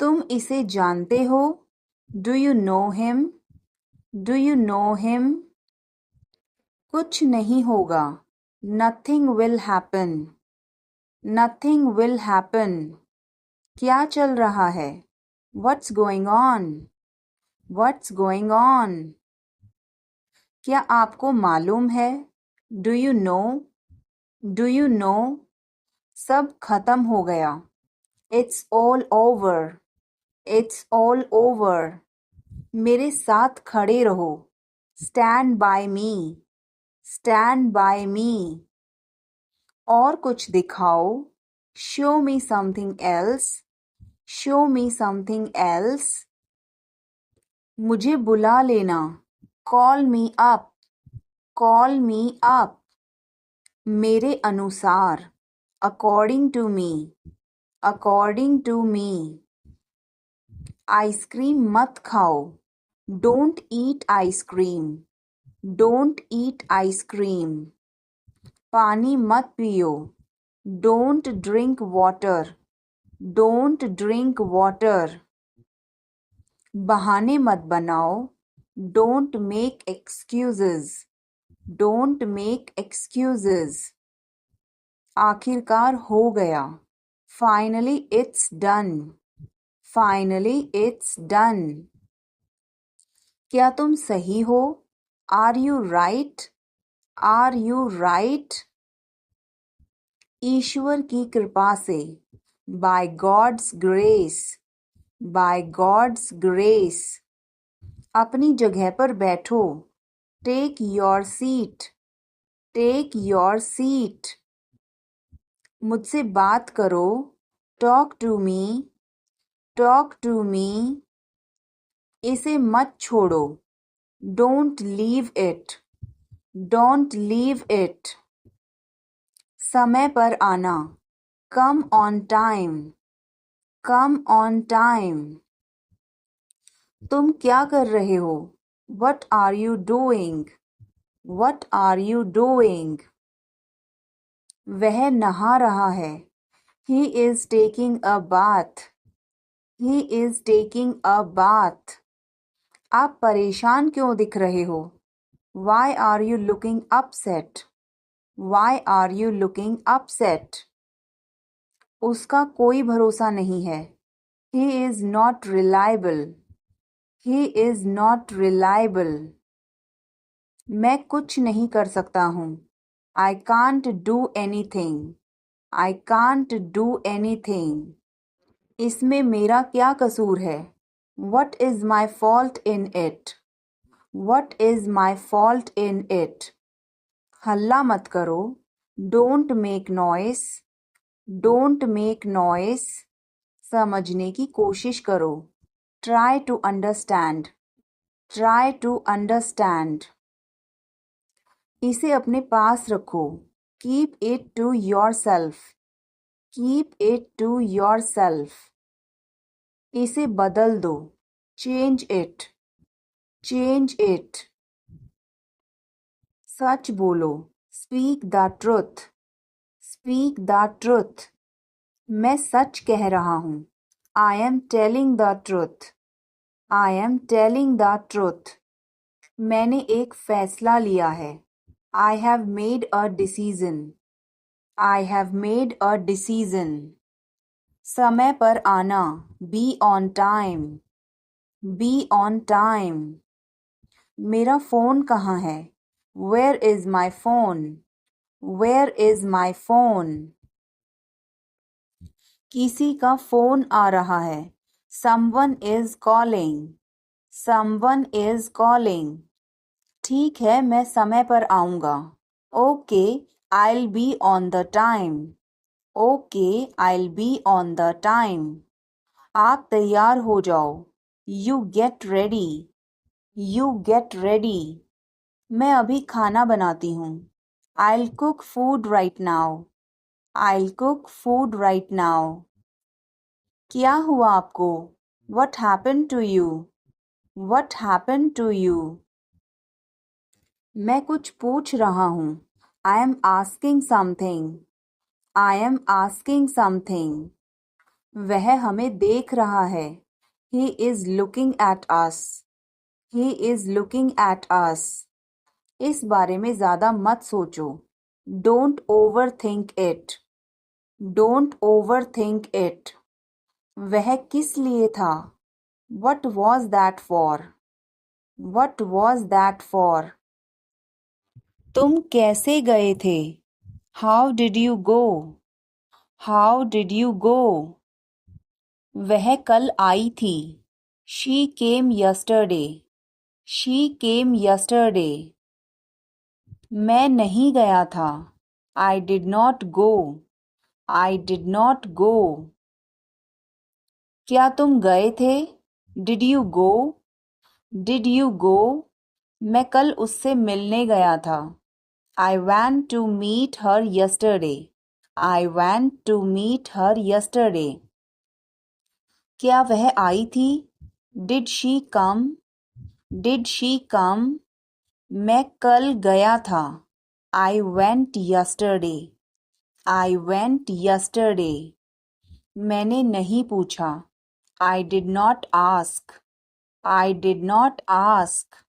तुम इसे जानते हो? Do you know him? Do you know him? कुछ नहीं होगा। Nothing will happen. Nothing will happen. क्या चल रहा है? What's going on? What's going on? क्या आपको मालूम है? Do you know? Do you know? सब खत्म हो गया। It's all over. It's all over. मेरे साथ खड़े रहो। Stand by me. Stand by me. और कुछ दिखाओ। Show me something else. Show me something else. मुझे बुला लेना। Call me up. Call me up. मेरे अनुसार। According to me. According to me. Ice cream मत खाओ। Don't eat ice cream. Don't eat ice cream. पानी मत पियो। Don't drink water. Don't drink water. बहाने मत बनाओ। Don't make excuses. Don't make excuses. आखिरकार हो गया। Finally it's done. Finally it's done. क्या तुम सही हो? Are you right? Are you right? ईश्वर की कृपा से। Bye God's grace. By God's grace. अपनी जगह पर बैठो। Take your seat. Take your seat. मुझसे बात करो। Talk to me. Talk to me. इसे मत छोड़ो। Don't leave it. Don't leave it. समय पर आना। Come on time. Come on time. तुम क्या कर रहे हो? What are you doing? What are you doing? वह नहा रहा है। He is taking a bath. He is taking a bath. आप परेशान क्यों दिख रहे हो? Why are you looking upset? Why are you looking upset? उसका कोई भरोसा नहीं है। He is not reliable. He is not reliable. मैं कुछ नहीं कर सकता हूँ। I can't do anything. I can't do anything. इसमें मेरा क्या कसूर है? What is my fault in it? What is my fault in it? हल्ला मत करो। Don't make noise. Don't make noise. समझने की कोशिश करो। Try to understand. Try to understand. इसे अपने पास रखो। Keep it to yourself. Keep it to yourself. इसे बदल दो। Change it. Change it. सच बोलो। Speak the truth. Speak the truth. मैं सच कह रहा हूँ। I am telling the truth. I am telling the truth. मैंने एक फैसला लिया है। I have made a decision. I have made a decision. समय पर आना। Be on time. Be on time. मेरा फ़ोन कहाँ है? Where is my phone? Where is my phone? किसी का फ़ोन आ रहा है। Someone is calling. Someone is calling. ठीक है, मैं समय पर आऊँगा। Okay, I'll be on the time. Okay, I'll be on the time. आप तैयार हो जाओ। You get ready. You get ready. मैं अभी खाना बनाती हूँ। I'll cook food right now. I'll cook food right now. क्या हुआ आपको? What happened to you? What happened to you? मैं कुछ पूछ रहा हूँ। I am asking something. I am asking something. वह हमें देख रहा है. He is looking at us. He is looking at us. इस बारे में ज़्यादा मत सोचो. Don't overthink it. Don't overthink it. वह किस लिए था? What was that for? What was that for? तुम कैसे गए थे? How did you go? How did you go? वह कल आई थी. She came yesterday. She came yesterday. मैं नहीं गया था. I did not go. I did not go. क्या तुम गए थे? Did you go? Did you go? मैं कल उससे मिलने गया था. I went to meet her yesterday. I went to meet her yesterday. क्या वह आई थी? Did she come? Did she come? मैं कल गया था. I went yesterday. I went yesterday. मैंने नहीं पूछा. I did not ask. I did not ask.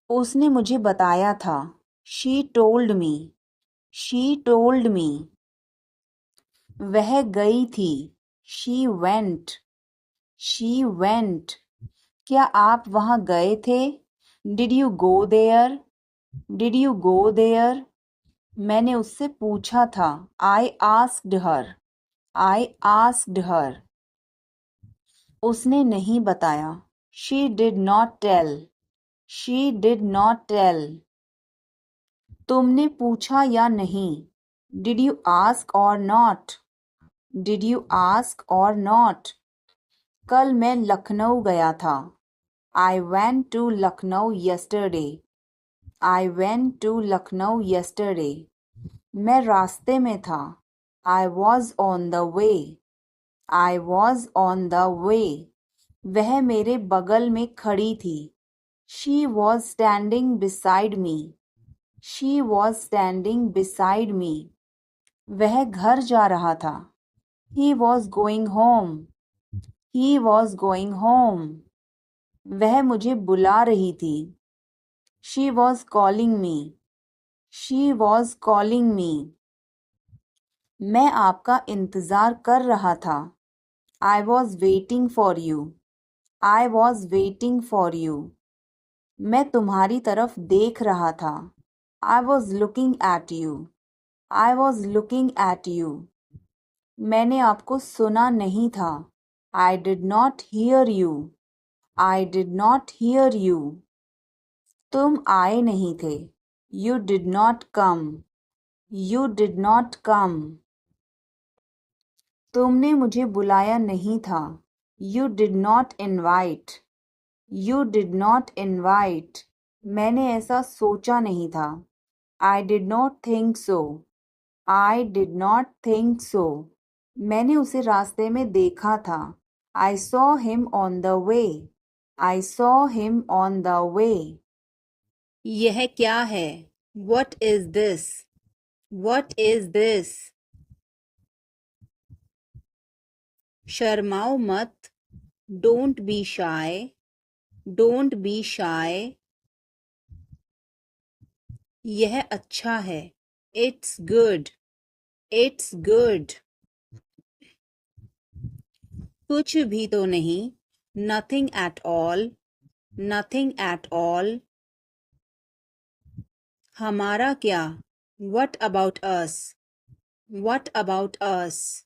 उसने मुझे बताया था. She told me. She told me. वह गई थी. She went. She went. क्या आप वहाँ गए थे? Did you go there? Did you go there? मैंने उससे पूछा था. I asked her. I asked her. उसने नहीं बताया. She did not tell. She did not tell. तुमने पूछा या नहीं? Did you ask or not? Did you ask or not? कल मैं लखनऊ गया था. I went to Lucknow yesterday. I went to Lucknow yesterday. मैं रास्ते में था. I was on the way. I was on the way. वह मेरे बगल में खड़ी थी. She was standing beside me. She was standing beside me. वह घर जा रहा था. He was going home. He was going home. वह मुझे बुला रही थी. She was calling me. She was calling me. मैं आपका इंतज़ार कर रहा था. I was waiting for you. I was waiting for you. मैं तुम्हारी तरफ देख रहा था. I was looking at you. I was looking at you. मैंने आपको सुना नहीं था. I did not hear you. I did not hear you. तुम आए नहीं थे. You did not come. You did not come. तुमने मुझे बुलाया नहीं था. You did not invite. You did not invite. मैंने ऐसा सोचा नहीं था. I did not think so. I did not think so. मैंने उसे रास्ते में देखा था. I saw him on the way. I saw him on the way. यह क्या है? What is this? What is this? शर्माओ मत. Don't be shy. Don't be shy. यह अच्छा है. It's good. It's good. कुछ भी तो नहीं. Nothing at all. Nothing at all. हमारा क्या? What about us? What about us?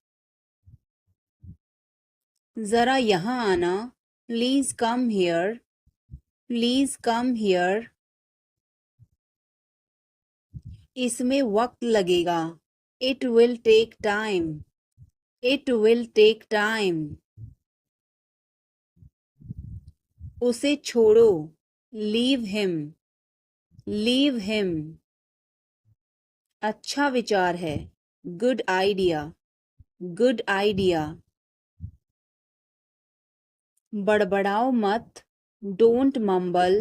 ज़रा यहाँ आना. Please come here. Please come here. इसमें वक्त लगेगा. It will take time. It will take time. उसे छोड़ो. Leave him. Leave him. अच्छा विचार है. Good idea. Good idea. बड़बड़ाओ मत. Don't mumble.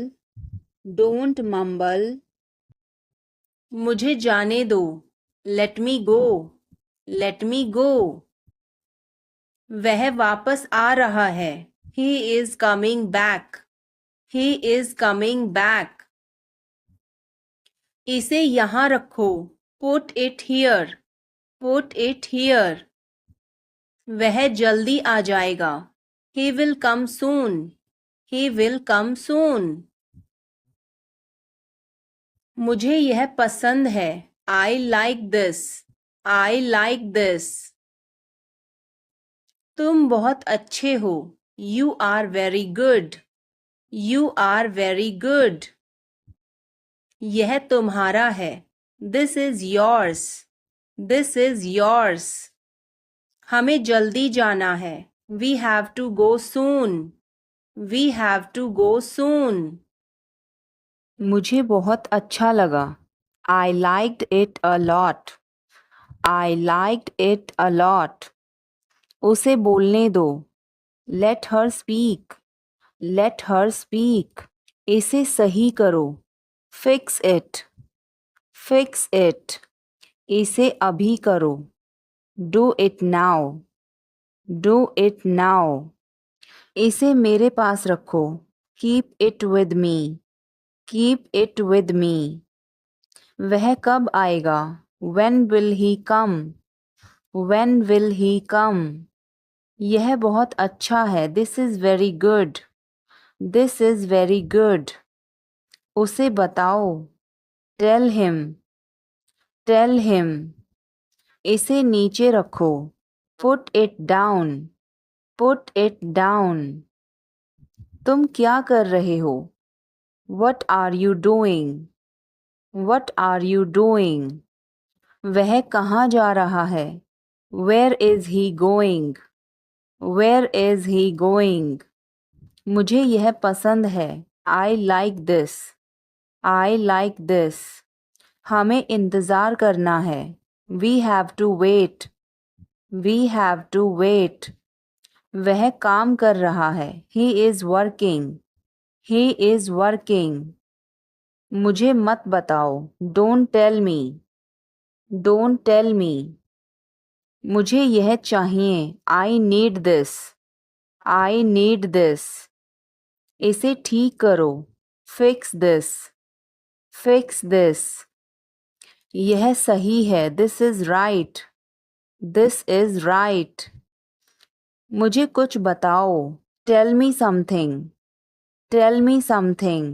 Don't mumble. मुझे जाने दो. Let me go. Let me go. वह वापस आ रहा है। He is coming back. He is coming back. इसे यहाँ रखो। Put it here. Put it here. वह जल्दी आ जाएगा। He will come soon. He will come soon. मुझे यह पसंद है। I like this. I like this. तुम बहुत अच्छे हो। You are very good. You are very good. यह तुम्हारा है। This is yours. This is yours. हमें जल्दी जाना है। We have to go soon. We have to go soon. मुझे बहुत अच्छा लगा। I liked it a lot. I liked it a lot. उसे बोलने दो। Let her speak. Let her speak. इसे सही करो। Fix it. Fix it. इसे अभी करो। Do it now. Do it now. इसे मेरे पास रखो। Keep it with me. Keep it with me. वह कब आएगा? When will he come? When will he come? यह बहुत अच्छा है। This is very good. This is very good. उसे बताओ। Tell him. Tell him. इसे नीचे रखो। Put it down. Put it down. तुम क्या कर रहे हो? What are you doing? What are you doing? वह कहाँ जा रहा है? Where is he going? Where is he going? मुझे यह पसंद है। I like this. I like this. हमें इंतज़ार करना है। We have to wait. We have to wait. वह काम कर रहा है। He is working. He is working. मुझे मत बताओ। Don't tell me. Don't tell me. मुझे यह चाहिए। I need this. I need this. इसे ठीक करो। Fix this. Fix this. यह सही है। This is right. This is right. मुझे कुछ बताओ। Tell me something. Tell me something.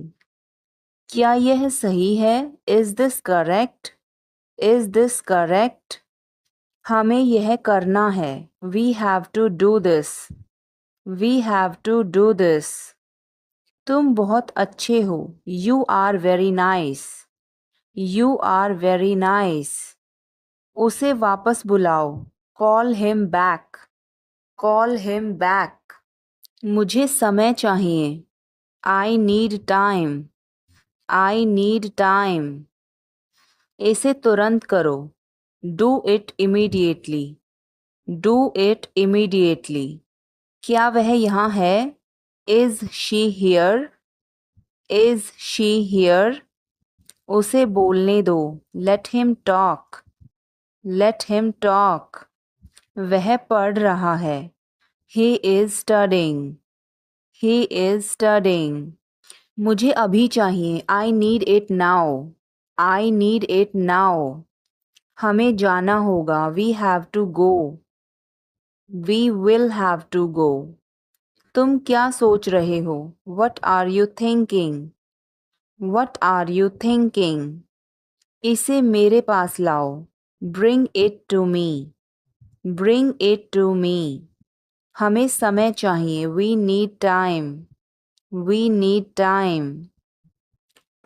क्या यह सही है? Is this correct? Is this correct? हमें यह करना है। We have to do this. We have to do this. तुम बहुत अच्छे हो। You are very nice. You are very nice. उसे वापस बुलाओ। Call him back. Call him back. मुझे समय चाहिए। I need time. I need time. इसे तुरंत करो। Do it immediately. Do it immediately. क्या वह यहाँ है? Is she here? Is she here? उसे बोलने दो। Let him talk. Let him talk. वह पढ़ रहा है। He is studying. He is studying. मुझे अभी चाहिए। I need it now. I need it now. हमें जाना होगा। We have to go. We will have to go. तुम क्या सोच रहे हो? What are you thinking? What are you thinking? इसे मेरे पास लाओ। Bring it to me. Bring it to me. हमें समय चाहिए। We need time. We need time.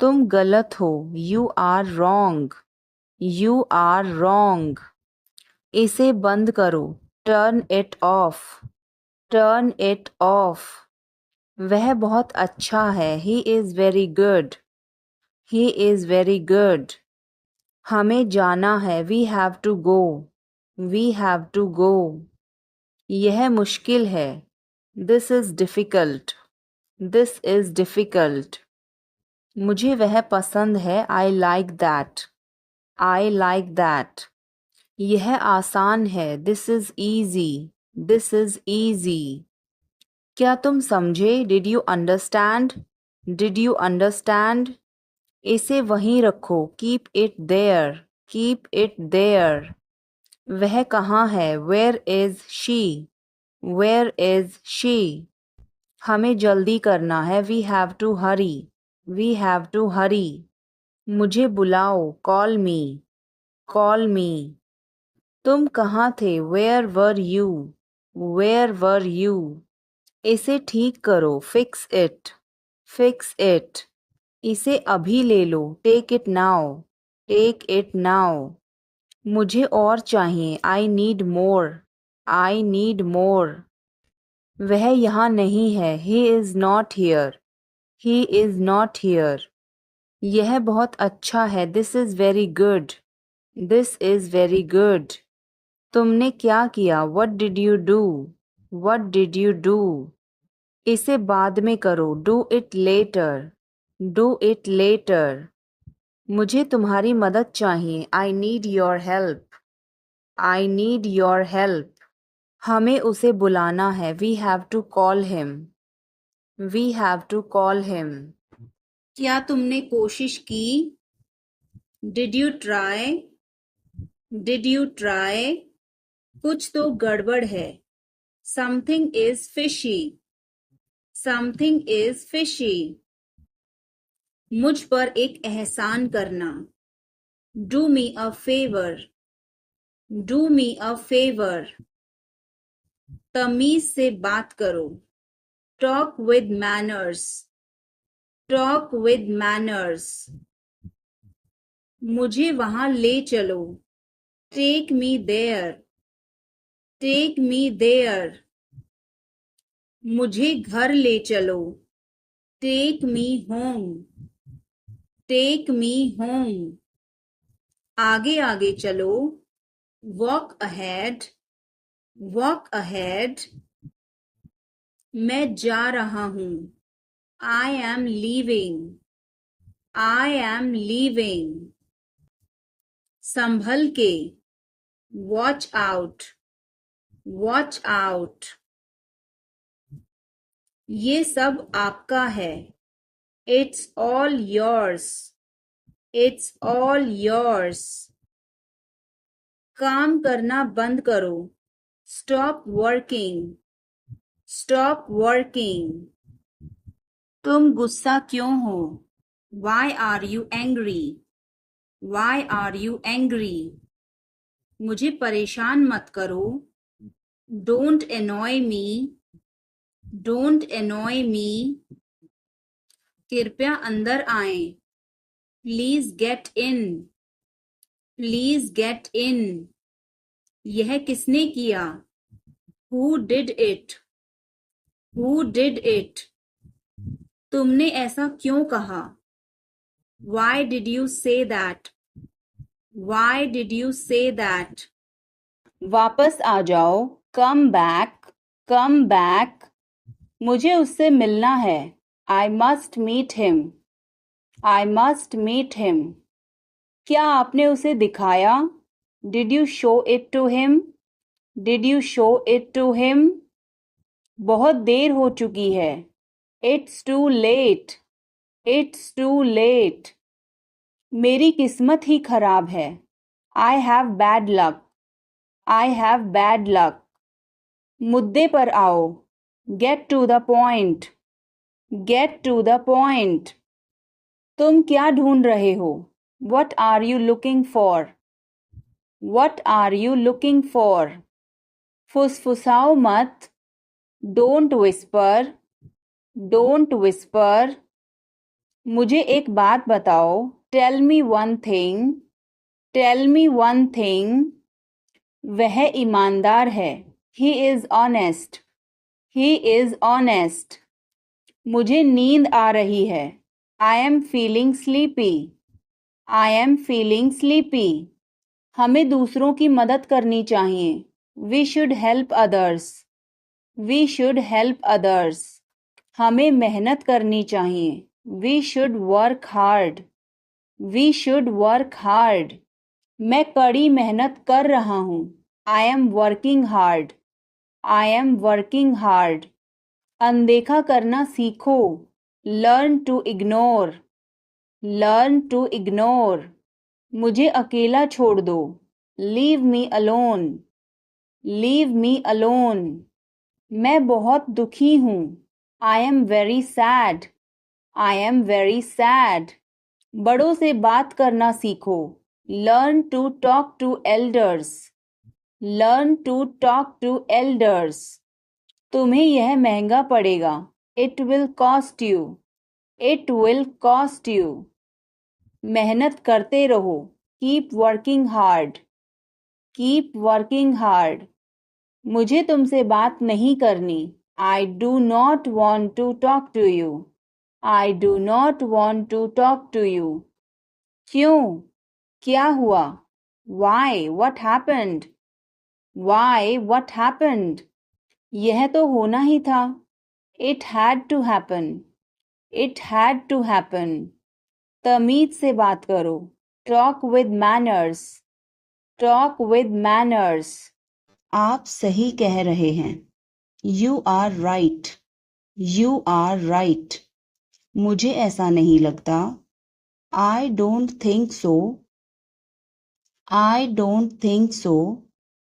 तुम गलत हो। You are wrong. You are wrong. इसे बंद करो। Turn it off. Turn it off. वह बहुत अच्छा है। He is very good. He is very good. हमें जाना है। We have to go. We have to go. यह मुश्किल है। This is difficult. This is difficult. मुझे वह पसंद है। I like that. I like that. यह आसान है। This is easy. This is easy. क्या तुम समझे? Did you understand? Did you understand? इसे वहीं रखो. Keep it there. Keep it there. वह कहाँ है? Where is she? Where is she? हमें जल्दी करना है. We have to hurry. We have to hurry. मुझे बुलाओ. Call me. Call me. तुम कहाँ थे? Where were you? Where were you? इसे ठीक करो. Fix it. Fix it. इसे अभी ले लो. Take it now. Take it now. मुझे और चाहिए. I need more. I need more. वह यहाँ नहीं है. He is not here. He is not here. यह बहुत अच्छा है. This is very good. This is very good. तुमने क्या किया? What did you do? What did you do? इसे बाद में करो. Do it later. Do it later. मुझे तुम्हारी मदद चाहिए. I need your help. I need your help. हमें उसे बुलाना है. We have to call him. We have to call him. क्या तुमने कोशिश की? Did you try? Did you try? कुछ तो गड़बड़ है. Something is fishy. Something is fishy. मुझ पर एक एहसान करना. Do me a favor. Do me a favor. तमीज से बात करो. Talk with manners. Talk with manners. मुझे वहां ले चलो. Take me there. Take me there. मुझे घर ले चलो. Take me home. Take me home. आगे आगे चलो. Walk ahead. Walk ahead. मैं जा रहा हूँ. I am leaving. I am leaving. संभल के. Watch out. Watch out. ये सब आपका है. It's all yours. It's all yours. काम करना बंद करो. Stop working. Stop working. तुम गुस्सा क्यों हो? Why are you angry? Why are you angry? मुझे परेशान मत करो. Don't annoy me. Don't annoy me. कृपया अंदर आएं. Please get in. Please get in. यह किसने किया? Who did it? Who did it? तुमने ऐसा क्यों कहा? Why did you say that? Why did you say that? वापस आ जाओ. Come back. Come back. मुझे उससे मिलना है. I must meet him. I must meet him. क्या आपने उसे दिखाया? Did you show it to him? Did you show it to him? बहुत देर हो चुकी है. It's too late. It's too late. मेरी किस्मत ही खराब है. I have bad luck. I have bad luck. मुद्दे पर आओ. Get to the point. Get to the point. तुम क्या ढूंढ रहे हो? What are you looking for? What are you looking for? फुसफुसाओ मत. Don't whisper. Don't whisper. मुझे एक बात बताओ. Tell me one thing. Tell me one thing. वह ईमानदार है. He is honest. He is honest. मुझे नींद आ रही है. I am feeling sleepy. I am feeling sleepy. हमें दूसरों की मदद करनी चाहिए. We should help others. We should help others. हमें मेहनत करनी चाहिए. We should work hard. We should work hard. मैं कड़ी मेहनत कर रहा हूँ. I am working hard. I am working hard. अनदेखा करना सीखो. Learn to ignore. Learn to ignore. मुझे अकेला छोड़ दो. Leave me alone. Leave me alone. मैं बहुत दुखी हूँ. I am very sad. I am very sad. बड़ों से बात करना सीखो. Learn to talk to elders. Learn to talk to elders. तुम्हें यह महंगा पड़ेगा. It will cost you. It will cost you. मेहनत करते रहो. Keep working hard. Keep working hard. मुझे तुमसे बात नहीं करनी. I do not want to talk to you. I do not want to talk to you. क्यों? क्या हुआ? Why? What happened? Why? What happened? यह तो होना ही था. It had to happen. It had to happen. तमीज से बात करो. Talk with manners. Talk with manners. आप सही कह रहे हैं. You are right. You are right. मुझे ऐसा नहीं लगता. I don't think so. I don't think so.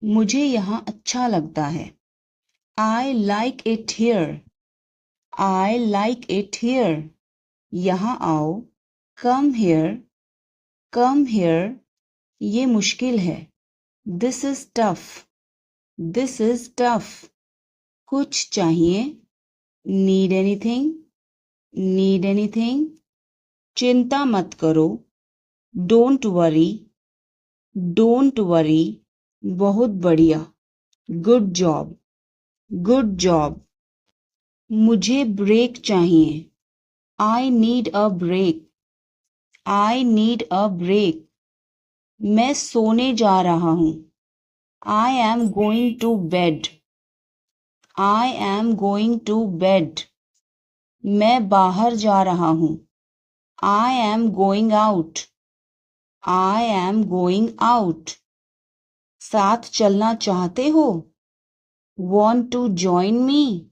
मुझे यहाँ अच्छा लगता है. I like it here. I like it here. यहाँ आओ. Come here. Come here. ये मुश्किल है. This is tough. This is tough. कुछ चाहिए. Need anything? Need anything? चिंता मत करो. Don't worry. Don't worry. बहुत बढ़िया. Good job. Good job. मुझे ब्रेक चाहिए. I need a break. I need a break. मैं सोने जा रहा हूँ. I am going to bed. I am going to bed. मैं बाहर जा रहा हूँ. I am going out. I am going out. साथ चलना चाहते हो? Want to join me?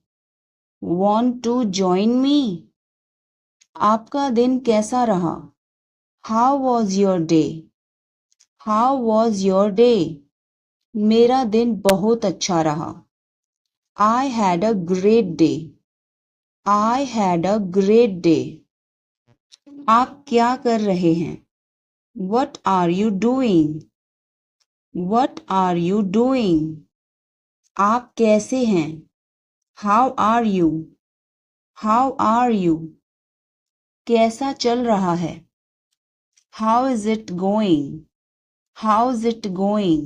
Want to join me? आपका दिन कैसा रहा? How was your day? How was your day? मेरा दिन बहुत अच्छा रहा. I had a great day. I had a great day. आप क्या कर रहे हैं? What are you doing? What are you doing? आप कैसे हैं? How are you? How are you? कैसा चल रहा है? How is it going? How's it going?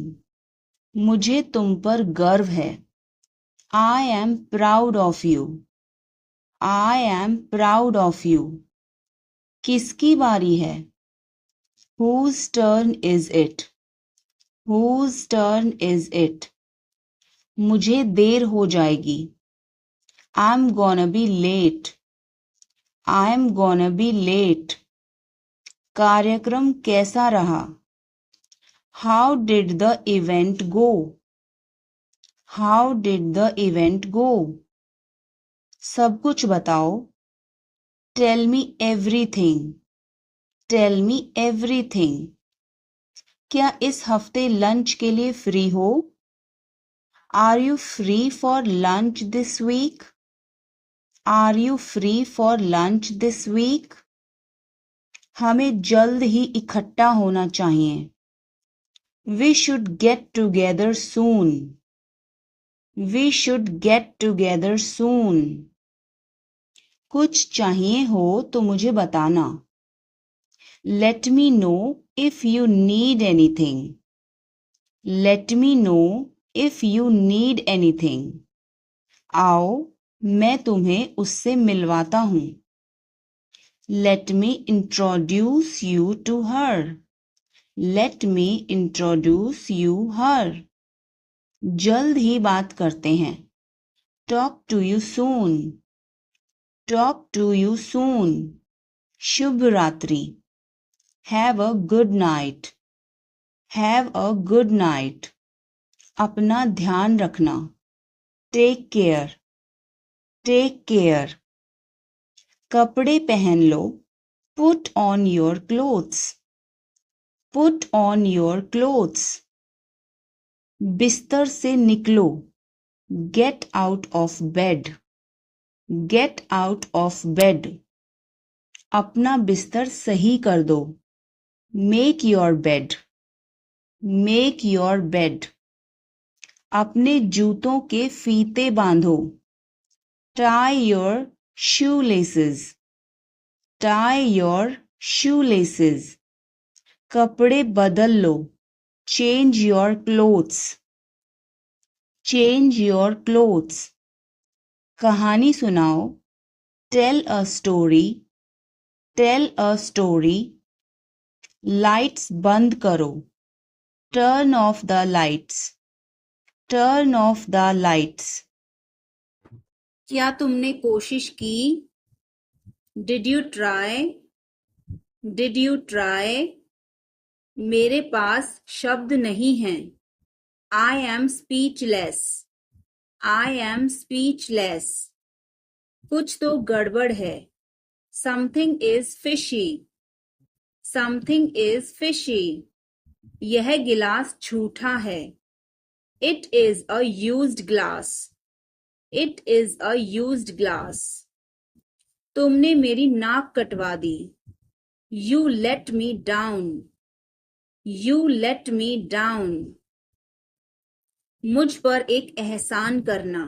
मुझे तुम पर गर्व है. I am proud of you. I am proud of you. किसकी बारी है? Whose turn is it? Whose turn is it? मुझे देर हो जाएगी. I'm gonna be late. I'm gonna be late. कार्यक्रम कैसा रहा? How did the event go? How did the event go? सब कुछ बताओ. Tell me everything. Tell me everything. क्या इस हफ्ते लंच के लिए फ्री हो? Are you free for lunch this week? Are you free for lunch this week? हमें जल्द ही इकट्ठा होना चाहिए. We should get together soon. We should get together soon. कुछ चाहिए हो तो मुझे बताना. Let me know if you need anything. Let me know if you need anything. आओ मैं तुम्हें उससे मिलवाता हूँ. Let me introduce you to her. Let me introduce you her. जल्द ही बात करते हैं. Talk to you soon. Talk to you soon. शुभ रात्रि. Have a good night. Have a good night. अपना ध्यान रखना. Take care, take care. कपड़े पहन लो, put on your clothes, put on your clothes. बिस्तर से निकलो, get out of bed, get out of bed. अपना बिस्तर सही कर दो, make your bed, make your bed. अपने जूतों के फीते बांधो, tie your shoe laces, tie your shoe laces. कपड़े बदल लो, change your clothes, change your clothes. कहानी सुनाओ, tell a story, tell a story. Lights बंद करो, turn off the lights, turn off the lights. क्या तुमने कोशिश की? Did you try, did you try. मेरे पास शब्द नहीं हैं, I am speechless, I am speechless. कुछ तो गड़बड़ है, something is fishy, something is fishy. यह गिलास झूठा है, it is a used glass, it is a used glass. तुमने मेरी नाक कटवा दी, you let me down, you let me down. मुझ पर एक एहसान करना,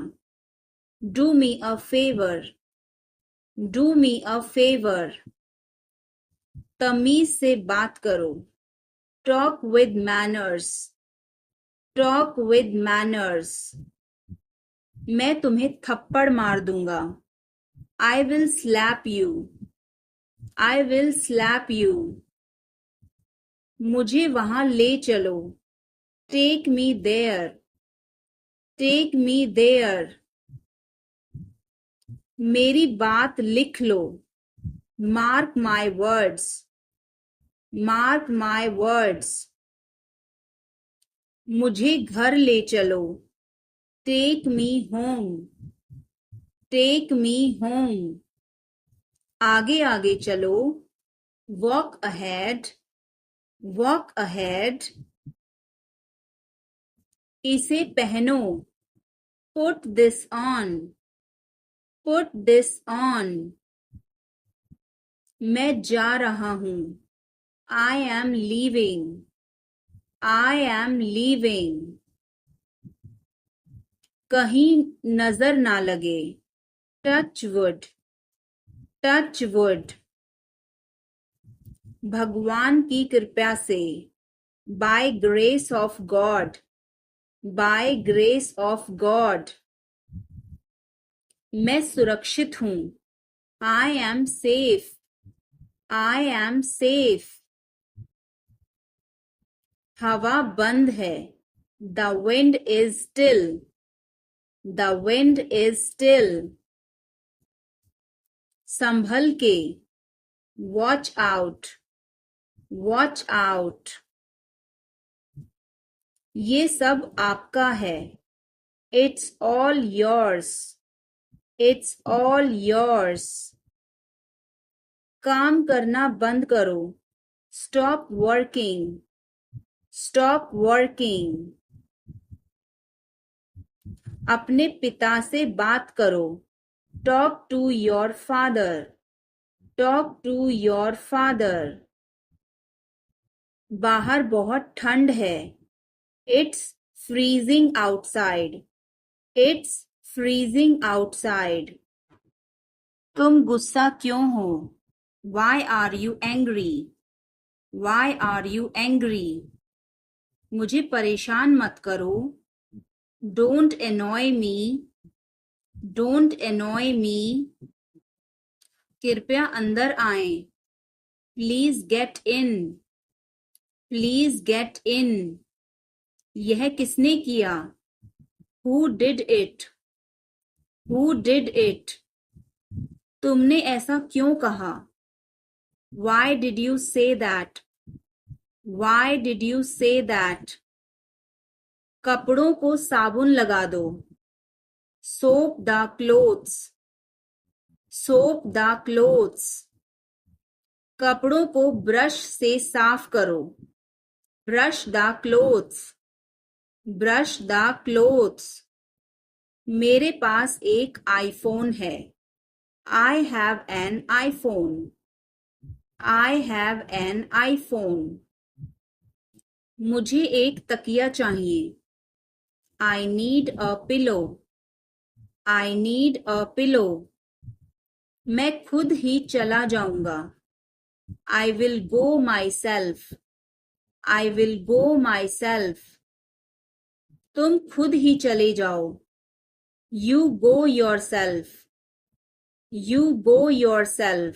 do me a favour, do me a favour. तमीज से बात करो, talk with manners, talk with manners. मैं तुम्हें थप्पड़ मार दूंगा, I will slap you, I will slap you. मुझे वहां ले चलो, take me there, take me there. मेरी बात लिख लो, mark my words, mark my words. मुझे घर ले चलो, take me home, take me home. आगे आगे चलो, वॉक अहेड, वॉक अहेड। इसे पहनो, put this on, put this on. मैं जा रहा हूं, I am leaving, I am leaving. कहीं नजर ना लगे, टच वुड, टच वुड। भगवान की कृपा से, by grace of God, by grace of God. मैं सुरक्षित हूं, I am safe, I am safe. हवा बंद है, the wind is still, the wind is still. संभल के, वॉच आउट, वॉच आउट। ये सब आपका है, it's all yours, it's all yours. काम करना बंद करो, स्टॉप वर्किंग, स्टॉप वर्किंग। अपने पिता से बात करो, talk to your father, talk to your father. बाहर बहुत ठंड है, it's freezing outside, it's freezing outside. तुम गुस्सा क्यों हो? Why are you angry, why are you angry. मुझे परेशान मत करो, don't annoy me, don't annoy me. कृपया अंदर आएं, please get in, please get in. यह किसने किया? Who did it, who did it. तुमने ऐसा क्यों कहा? Why did you say that, Y did you say that. कपड़ों को साबुन लगा दो, soap the clothes, soap the clothes. कपड़ों को ब्रश से साफ करो, brush the clothes, brush the clothes. मेरे पास एक आईफोन है, I have an iPhone, I have an iPhone. मुझे एक तकिया चाहिए, I need a pillow, I need a pillow. मैं खुद ही चला जाऊंगा, I will go myself, I will go myself. तुम खुद ही चले जाओ, you go yourself, you go yourself.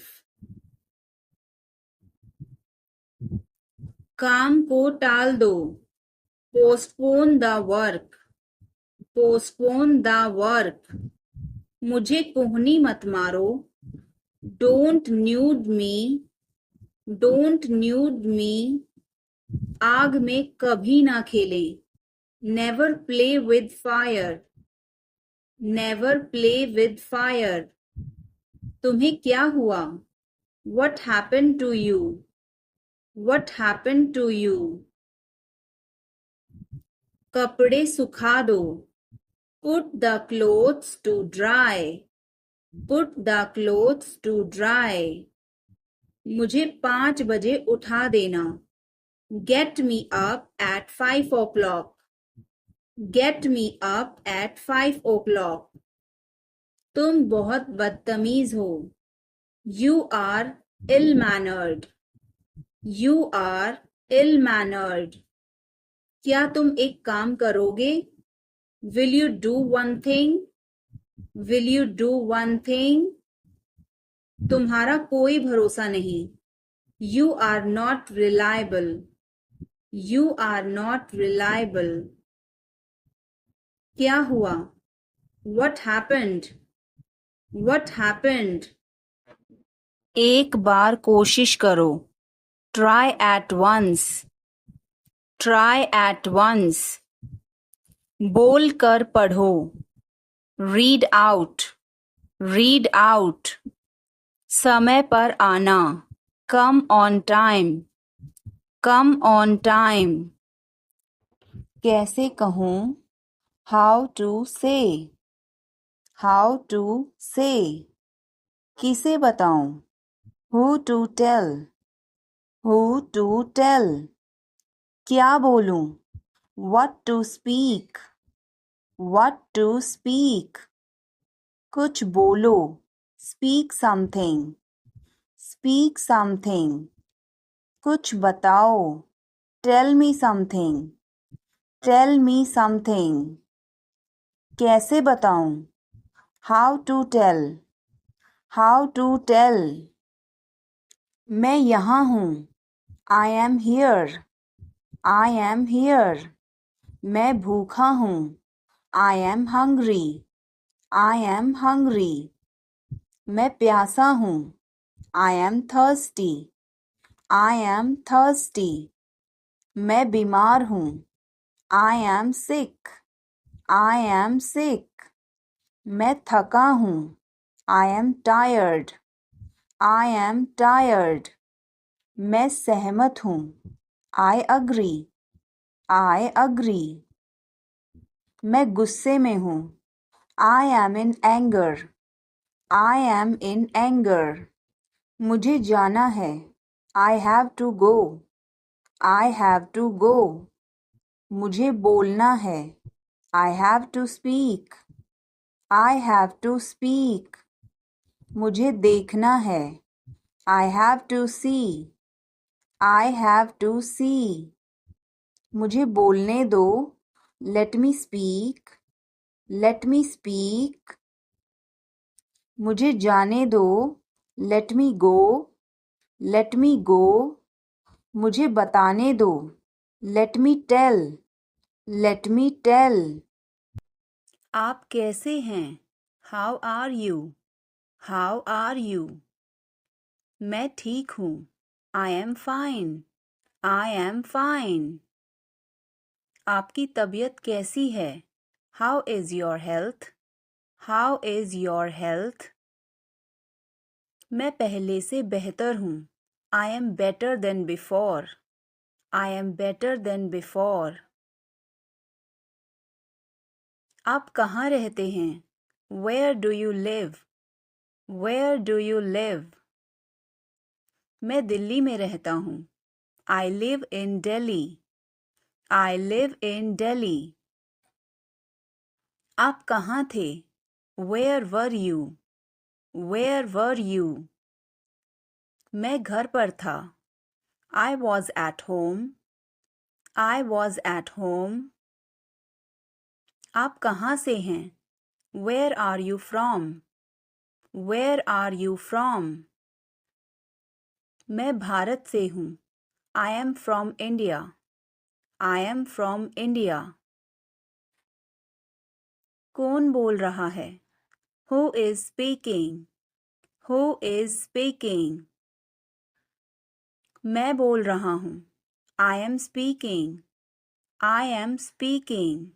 काम को टाल दो, postpone the work, postpone the work. मुझे कोहनी मत मारो, don't nude me, don't nude me. आग में कभी ना खेलें, never play with fire, never play with fire. तुम्हें क्या हुआ, what happened to you, what happened to you. कपड़े सुखा दो, put the clothes to dry, put the clothes to dry. मुझे 5 बजे उठा देना, get me up at 5 o'clock, get me up at 5 o'clock. तुम बहुत बदतमीज हो, you are ill-mannered, you are ill-mannered. क्या तुम एक काम करोगे, will you do one thing, will you do one thing. तुम्हारा कोई भरोसा नहीं, you are not reliable, you are not reliable. क्या हुआ, what happened, what happened. एक बार कोशिश करो, try at once, try at once. बोल कर पढ़ो, read out, read out. समय पर आना, come on time, come on time. कैसे कहूँ, how to say, how to say. किसे बताऊं, who to tell, who to tell. क्या बोलूं, what to speak, what to speak. कुछ बोलो, speak something, speak something. कुछ बताओ, tell me something, tell me something. कैसे बताऊं, how to tell, how to tell. मैं यहाँ हूँ, I am here, I am here. मैं भूखा हूँ, I am hungry, I am hungry. मैं प्यासा हूँ, I am thirsty, I am thirsty. मैं बीमार हूँ, I am sick, I am sick. मैं थका हूँ, I am tired, I am tired. मैं सहमत हूँ, I agree, I agree. मैं गुस्से में हूँ, I am in anger, I am in anger. मुझे जाना है, I have to go, I have to go. मुझे बोलना है, I have to speak, I have to speak. मुझे देखना है, I have to see, I have to see. मुझे बोलने दो, let me speak, let me speak. मुझे जाने दो, let me go, let me go. मुझे बताने दो, let me tell, let me tell. आप कैसे हैं, how are you, how are you. मैं ठीक हूँ, I am fine, I am fine. आपकी तबीयत कैसी है, how is your health, how is your health? मैं पहले से बेहतर हूँ. I am better than before. I am better than before. आप कहाँ रहते हैं? Where do you live? Where do you live? मैं दिल्ली में रहता हूँ. I live in Delhi. I live in Delhi. आप कहाँ थे? Where were you? Where were you? मैं घर पर था. I was at home. I was at home. आप कहाँ से हैं? Where are you from? Where are you from? मैं भारत से हूँ. I am from India. I am from India. कौन बोल रहा है? Who is speaking? Who is speaking? मैं बोल रहा हूँ. I am speaking. I am speaking.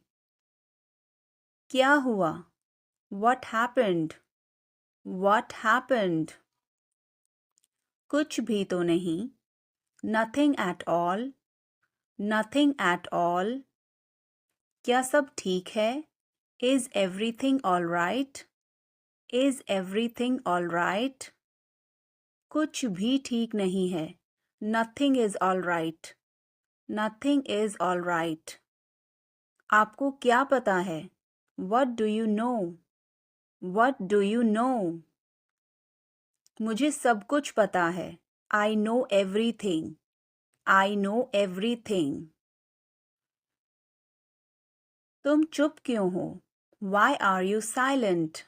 क्या हुआ? What happened? What happened? कुछ भी तो नहीं. Nothing at all. Nothing at all. क्या सब ठीक है? Is everything all right? Is everything all right? कुछ भी ठीक नहीं है. Nothing is all right. Nothing is all right. आपको क्या पता है? What do you know? What do you know? मुझे सब कुछ पता है. I know everything. I know everything. तुम चुप क्यों हो? Why are you silent?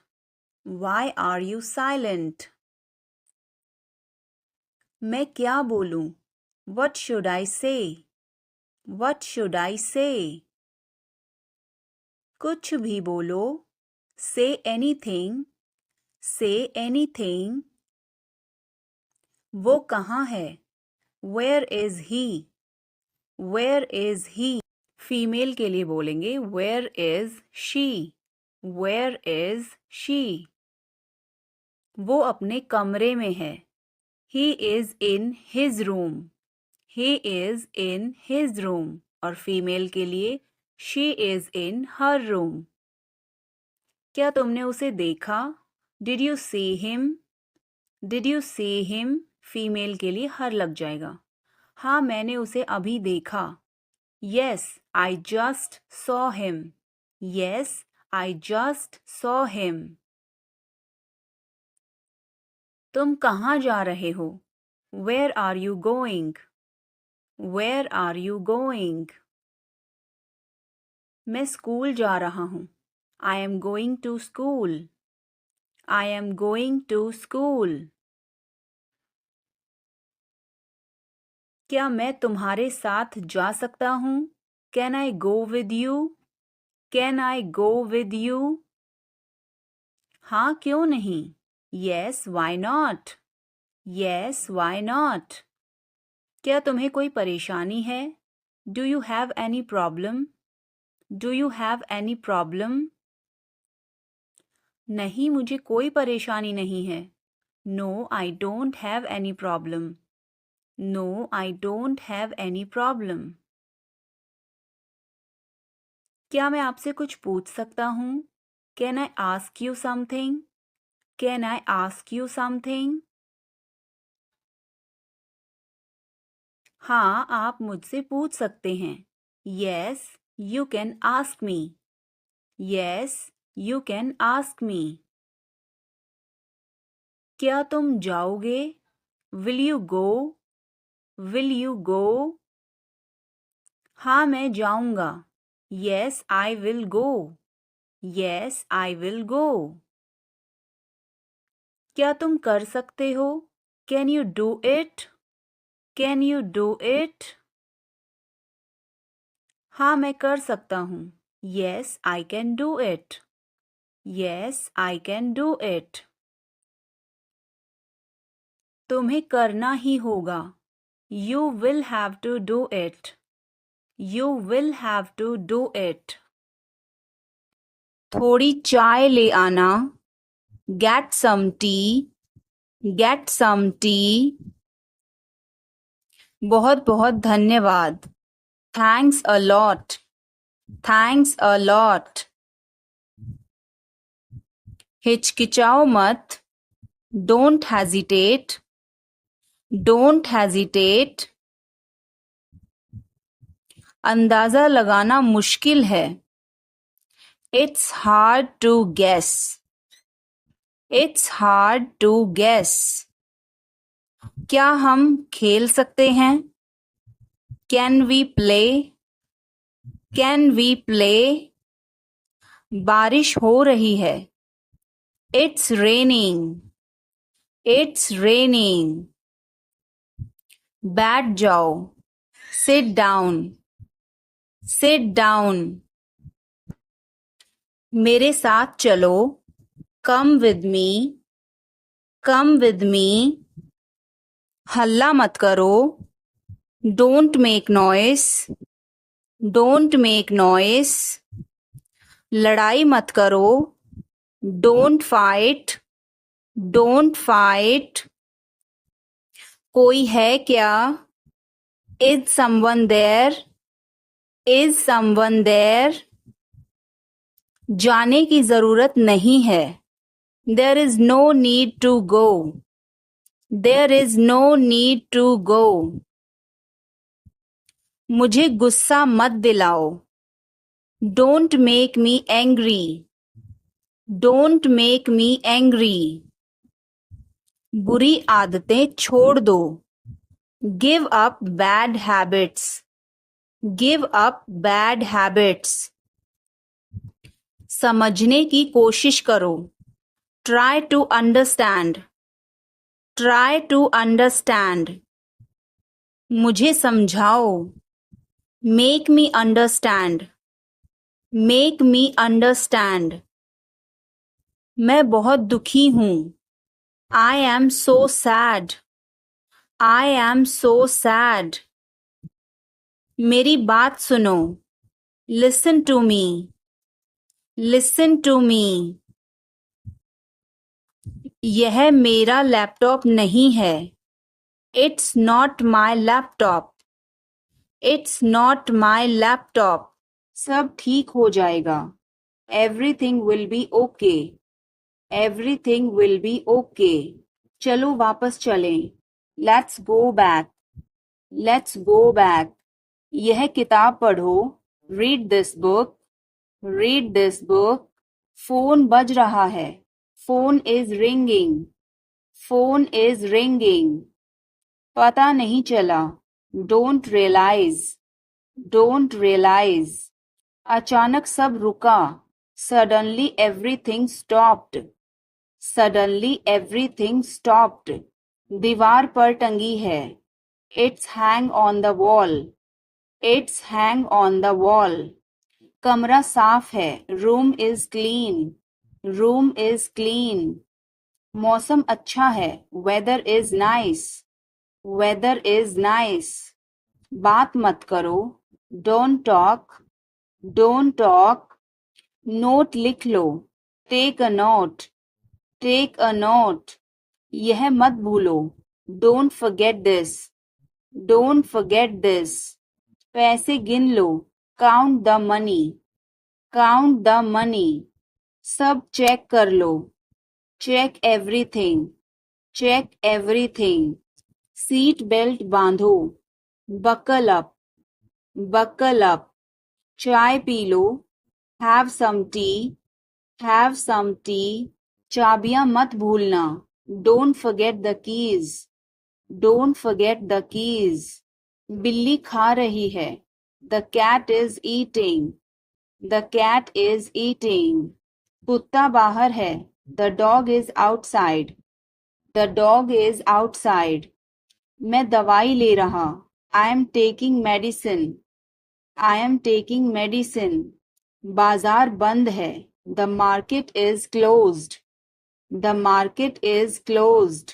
Why are you silent? मैं क्या बोलूं? What should I say? What should I say? कुछ भी बोलो. Say anything. Say anything. वो कहाँ है? Where is he? Where is he? Female के लिए बोलेंगे Where is she? Where is she? वो अपने कमरे में है. He is in his room. He is in his room. और फीमेल के लिए She is in her room. क्या तुमने उसे देखा? Did you see him? Did you see him? Female के लिए हर लग जाएगा. हाँ मैंने उसे अभी देखा. Yes, I just saw him. Yes, I just saw him. तुम कहाँ जा रहे हो? Where are you going? Where are you going? मैं स्कूल जा रहा हूँ. I am going to school. I am going to school. क्या मैं तुम्हारे साथ जा सकता हूँ? Can I go with you? Can I go with you? हाँ क्यों नहीं? Yes, why not? Yes, why not? क्या तुम्हें कोई परेशानी है? Do you have any problem? Do you have any problem? नहीं मुझे कोई परेशानी नहीं है. No, I don't have any problem. No, I don't have any problem. क्या मैं आपसे कुछ पूछ सकता हूँ? Can I ask you something? Can I ask you something? हाँ आप मुझसे पूछ सकते हैं. Yes, you can ask me. Yes, you can ask me. क्या तुम जाओगे? Will you go? Will you go? हाँ मैं जाऊंगा. Yes, I will go. Yes, I will go. क्या तुम कर सकते हो? Can you do it? Can you do it? हाँ मैं कर सकता हूँ. Yes, I can do it. Yes, I can do it. तुम्हें करना ही होगा. You will have to do it. You will have to do it. थोड़ी चाय ले आना। Get some tea. Get some tea. बहुत बहुत धन्यवाद। Thanks a lot. Thanks a lot. हिचकिचाओ मत। Don't hesitate. Don't hesitate. अंदाज़ा लगाना मुश्किल है। It's hard to guess. It's hard to guess. क्या हम खेल सकते हैं? Can we play? Can we play? बारिश हो रही है। It's raining. It's raining. बैठ जाओ। Sit down. Sit down. मेरे साथ चलो। Come with me. Come with me. हल्ला मत करो। Don't make noise. Don't make noise. लड़ाई मत करो। Don't fight. Don't fight. कोई है क्या? Is someone there? Is someone there? जाने की जरूरत नहीं है। There is no need to go. There is no need to go. मुझे गुस्सा मत दिलाओ। Don't make me angry. Don't make me angry. बुरी आदतें छोड़ दो। Give up bad habits. Give up bad habits. समझने की कोशिश करो। Try to understand. Try to understand. मुझे समझाओ। Make me understand. Make me understand. मैं बहुत दुखी हूँ। I am so sad. I am so sad. मेरी बात सुनो। Listen to me. Listen to me. यह मेरा लैपटॉप नहीं है। It's not my laptop. It's not my laptop. सब ठीक हो जाएगा। Everything will be okay. Everything will be okay. चलो वापस चलें। Let's go back. Let's go back. यह किताब पढ़ो। Read this book. Read this book. Phone बज रहा है। Phone is ringing. Phone is ringing. पता नहीं चला। Don't realize. Don't realize. अचानक सब रुका। Suddenly everything stopped. Suddenly everything stopped. दीवार पर टंगी है। It's hang on the wall. It's hang on the wall. कमरा साफ है। Room is clean. Room is clean. मौसम अच्छा है। Weather is nice. Weather is nice. बात मत करो। Don't talk. Don't talk. Note लिख लो। Take a note. Take a note. यह मत भूलो। Don't forget this. Don't forget this. पैसे गिन लो। Count the money. Count the money. सब चेक कर लो। Check everything. Check everything. Seat belt बांधो। Buckle up. Buckle up. चाय पी लो। Have some tea. Have some tea. चाबियां मत भूलना। Don't forget the keys. Don't forget the keys. बिल्ली खा रही है। The cat is eating. The cat is eating. कुत्ता बाहर है। The dog is outside. The dog is outside. मैं दवाई ले रहा। I am taking medicine. I am taking medicine. बाजार बंद है। The market is closed. The market is closed.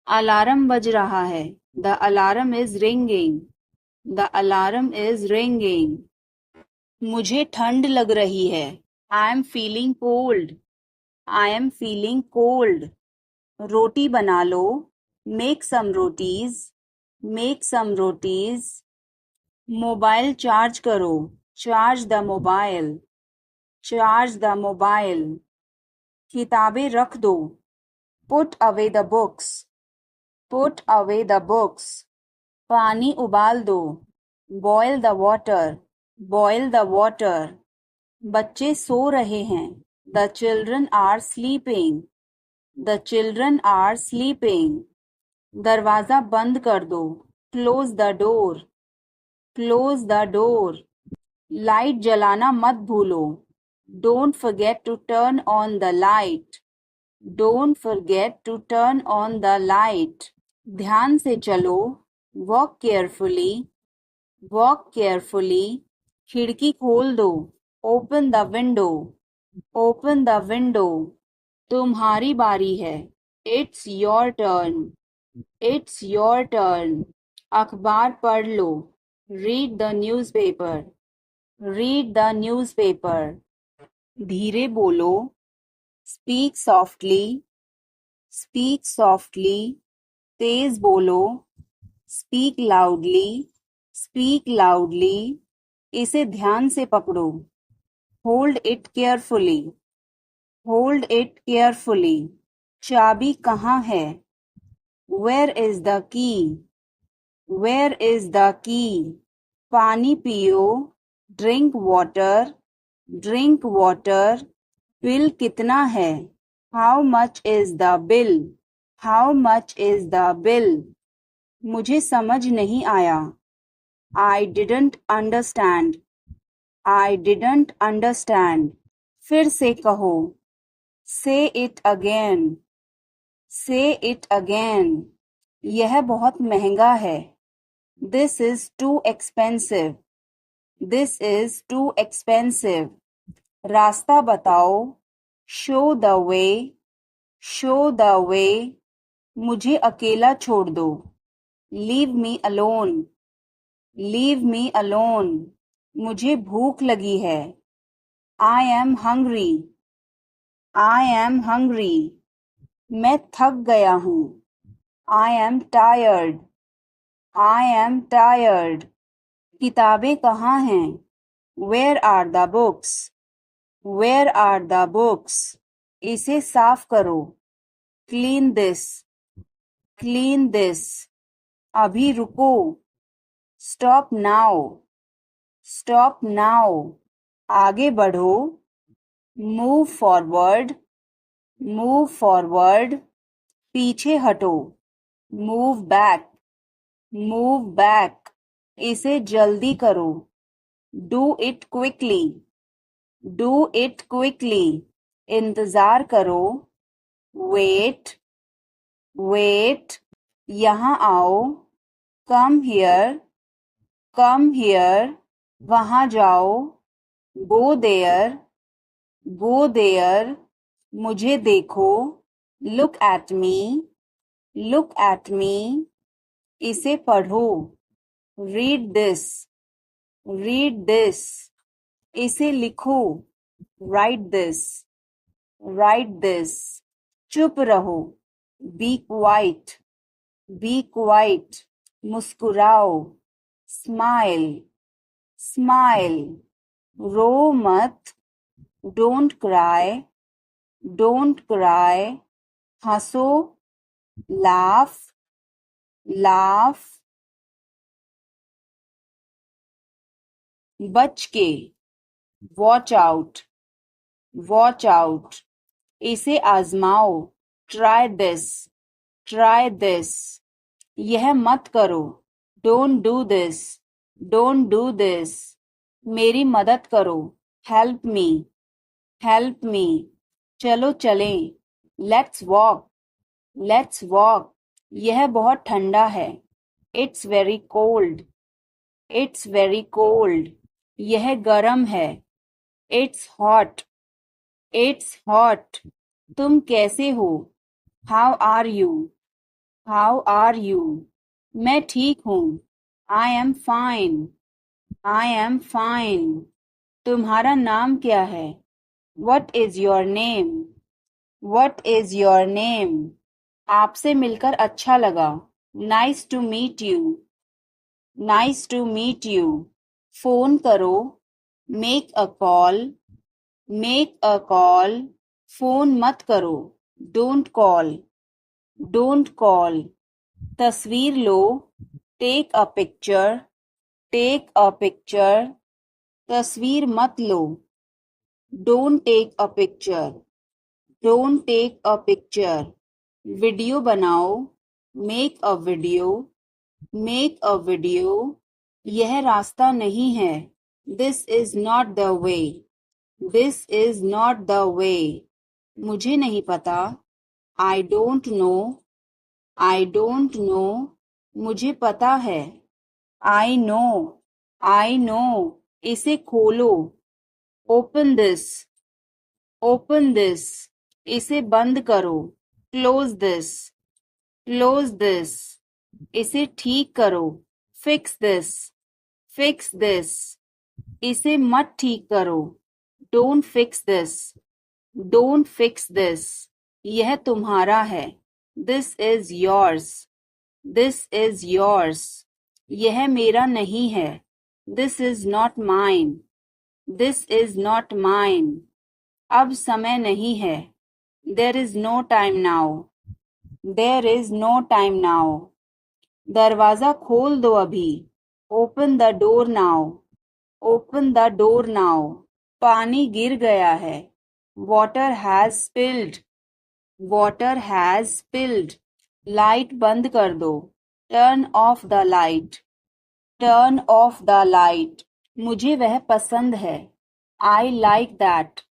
Alarm बज रहा है। The alarm is ringing. The alarm is ringing. मुझे ठंड लग रही है। I am feeling cold. I am feeling cold. रोटी बना लो. Make some rotis. Make some rotis. Mobile charge करो. Charge the mobile. Charge the mobile. किताबें रख दो. Put away the books. Put away the books. पानी उबाल दो. Boil the water. Boil the water. बच्चे सो रहे हैं. The children are sleeping. The children are sleeping. दरवाजा बंद कर दो. Close the door. Close the door. Light जलाना मत भूलो. Don't forget to turn on the light. Don't forget to turn on the light. ध्यान से चलो. Walk carefully. Walk carefully. खिड़की खोल दो. Open the window. Open the window. तुम्हारी बारी है. It's your turn. It's your turn. अखबार पढ़ लो. Read the newspaper. Read the newspaper. धीरे बोलो. Speak softly. Speak softly. तेज बोलो. Speak loudly. Speak loudly. इसे ध्यान से पकड़ो. Hold it carefully. Hold it carefully. चाबी कहाँ है? Where is the key? Where is the key? पानी पियो. Drink water. Drink water. Bill कितना है? How much is the bill? How much is the bill? मुझे समझ नहीं आया. I didn't understand. I didn't understand. फिर से कहो. Say it again. Say it again. यह बहुत महंगा है. This is too expensive. This is too expensive. रास्ता बताओ. Show the way. Show the way. मुझे अकेला छोड़ दो. Leave me alone. Leave me alone. मुझे भूख लगी है. I am hungry. I am hungry. मैं थक गया हूँ. I am tired. I am tired. किताबें कहाँ हैं? Where are the books? Where are the books? इसे साफ करो. Clean this. Clean this. अभी रुको. Stop now. Stop now. आगे बढ़ो. Move forward. Move forward. पीछे हटो. Move back. Move back. इसे जल्दी करो. Do it quickly. Do it quickly. इंतजार करो. Wait. Wait. यहाँ आओ. Come here. Come here. वहाँ जाओ. Go there. Go there. मुझे देखो. Look at me. Look at me. इसे पढ़ो. Read this. Read this. इसे लिखो. Write this. Write this. चुप रहो. Be quiet. Be quiet. मुस्कुराओ. Smile. Smile. रो मत. Don't cry. Don't cry. हंसो. Laugh. Laugh. बच के. Watch out. Watch out. इसे आजमाओ. Try this. Try this. यह मत करो. Don't do this. Don't do this. मेरी मदद करो. Help me. Help me. चलो चलें. Let's walk. Let's walk. यह बहुत ठंडा है. It's very cold. It's very cold. यह गर्म है. It's hot. It's hot. तुम कैसे हो? How are you? How are you? मैं ठीक हूँ. I am fine. I am fine. तुम्हारा नाम क्या है? What is your name? What is your name? आपसे मिलकर अच्छा लगा. Nice to meet you. Nice to meet you. Phone करो. Make a call. Make a call. Phone मत करो. Don't call. Don't call. तस्वीर लो. Take a picture. Take a picture. तस्वीर मत लो. Don't take a picture. Don't take a picture. Video बनाओ. Make a video. Make a video. यह रास्ता नहीं है. This is not the way. This is not the way. मुझे नहीं पता. I don't know. I don't know. मुझे पता है. I know. I know. इसे खोलो. Open this. Open this. इसे बंद करो. Close this. Close this. इसे ठीक करो. Fix this. Fix this. इसे मत ठीक करो. Don't fix this. Don't fix this. यह तुम्हारा है. This is yours. This is yours. यह मेरा नहीं है. This is not mine. This is not mine. अब समय नहीं है. There is no time now. There is no time now. दरवाजा खोल दो अभी. Open the door now. Open the door now. पानी गिर गया है. Water has spilled. Water has spilled. Light बंद कर दो. Turn off the light. Turn off the light. मुझे वह पसंद है. I like that.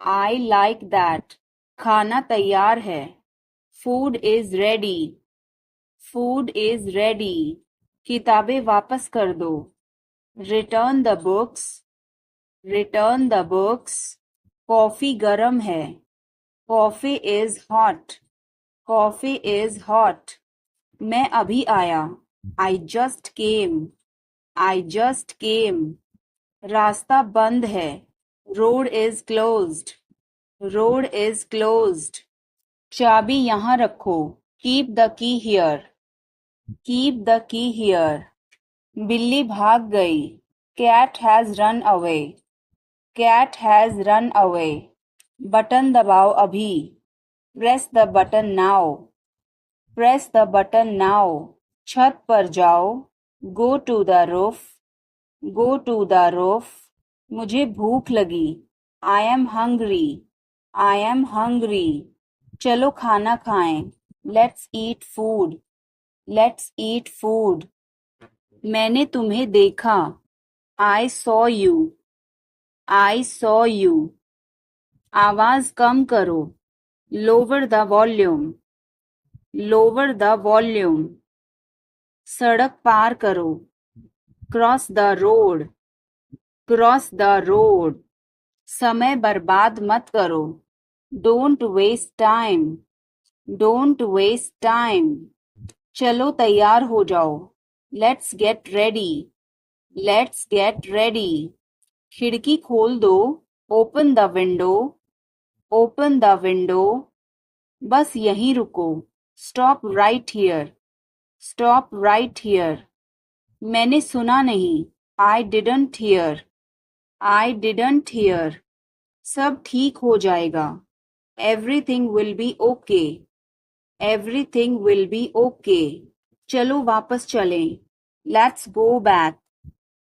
I like that. खाना तैयार है. Food is ready. Food is ready. किताबें वापस कर दो. Return the books. Return the books. Coffee गरम है. Coffee is hot. Coffee is hot. मैं अभी आया. I just came. I just came. रास्ता बंद है. Road is closed. Road is closed. चाबी यहाँ रखो. Keep the key here. Keep the key here. बिल्ली भाग गई. Cat has run away. Cat has run away. Button दबाओ अभी. Press the button now. Press the button now. छत पर जाओ. Go to the roof. Go to the roof. मुझे भूख लगी. I am hungry. I am hungry. चलो खाना खाएं. Let's eat food. Let's eat food. मैंने तुम्हें देखा. I saw you. I saw you. आवाज कम करो. Lower the volume. Lower the volume. सड़क पार करो. Cross the road. Cross the road. समय बर्बाद मत करो. Don't waste time. Don't waste time. चलो तैयार हो जाओ. Let's get ready. Let's get ready. खिड़की खोल दो. Open the window. Open the window. बस यहीं रुको. Stop right here. Stop right here. मैंने सुना नहीं. I didn't hear. I didn't hear. सब ठीक हो जाएगा. Everything will be okay. Everything will be okay. चलो वापस चलें. Let's go back.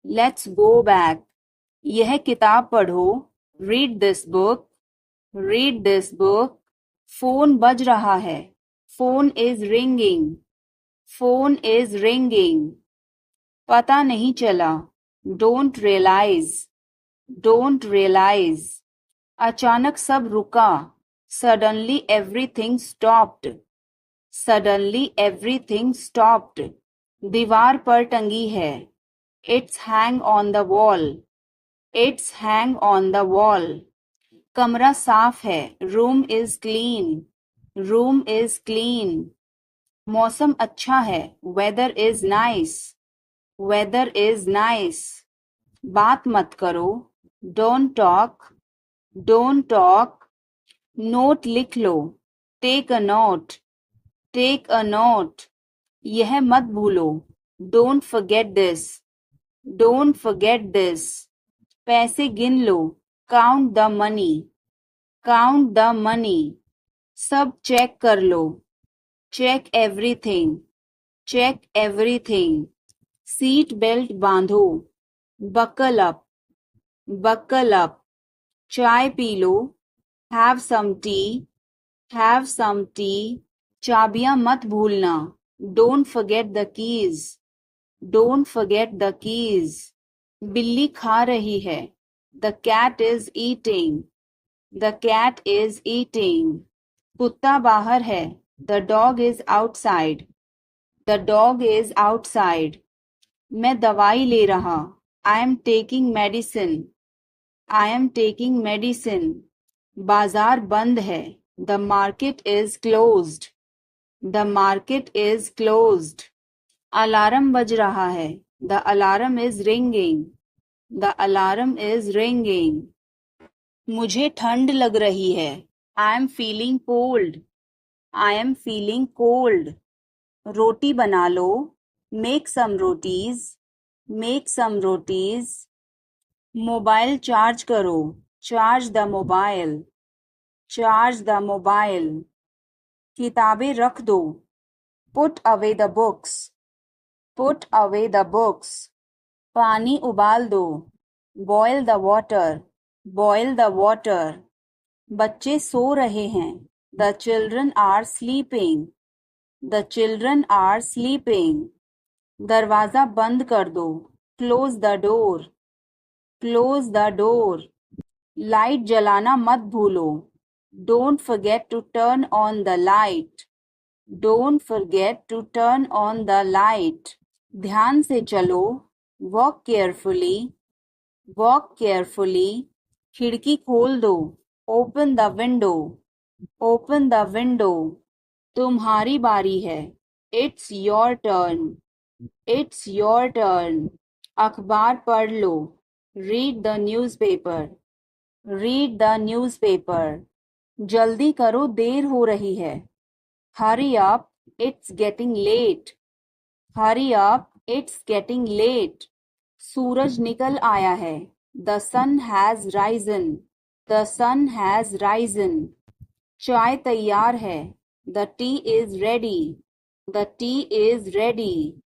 Let's go back. यह किताब पढ़ो. Read this book. Read this book. Phone बज रहा है. Phone is ringing. Phone is ringing. पता नहीं चला. Don't realize. Don't realize. अचानक सब रुका. Suddenly everything stopped. Suddenly everything stopped. दीवार पर टंगी है. It's hang on the wall. It's hang on the wall. कमरा साफ है. Room is clean. Room is clean. मौसम अच्छा है. Weather is nice. Weather is nice. बात मत करो. Don't talk. Don't talk. Note लिख लो. Take a note. Take a note. यह मत भूलो. Don't forget this. Don't forget this. पैसे गिन लो. Count the money. Count the money. सब चेक कर लो. Check everything. Check everything. Seat belt बांधो. Buckle up. Buckle up. चाय पी लो. Have some tea. Have some tea. चाबियां मत भूलना. Don't forget the keys. Don't forget the keys. बिल्ली खा रही है. The cat is eating. The cat is eating. कुत्ता बाहर है. The dog is outside. The dog is outside. मैं दवाई ले रहा. I am taking medicine. I am taking medicine. बाजार बंद है. The market is closed. The market is closed. Alarm बज रहा है. The alarm is ringing. The alarm is ringing. मुझे ठंड लग रही है. I am feeling cold. I am feeling cold. रोटी बना लो. Make some rotis. Make some rotis. Mobile charge करो. Charge the mobile. Charge the mobile. किताबें रख दो. Put away the books. Put away the books. पानी उबाल दो. Boil the water. Boil the water. बच्चे सो रहे हैं. The children are sleeping. The children are sleeping. दरवाजा बंद कर दो. Close the door. Close the door. Light जलाना मत भूलो. Don't forget to turn on the light. Don't forget to turn on the light. ध्यान से चलो. Walk carefully. Walk carefully. खिड़की खोल दो. Open the window. Open the window. तुम्हारी बारी है. It's your turn. It's your turn. अखबार पढ़ लो. Read the newspaper. Read the newspaper. जल्दी करो, देर हो रही है. Hurry up, it's getting late. Hurry up, it's getting late. सूरज निकल आया है. The sun has risen. The sun has risen. चाय तैयार है. The tea is ready. The tea is ready.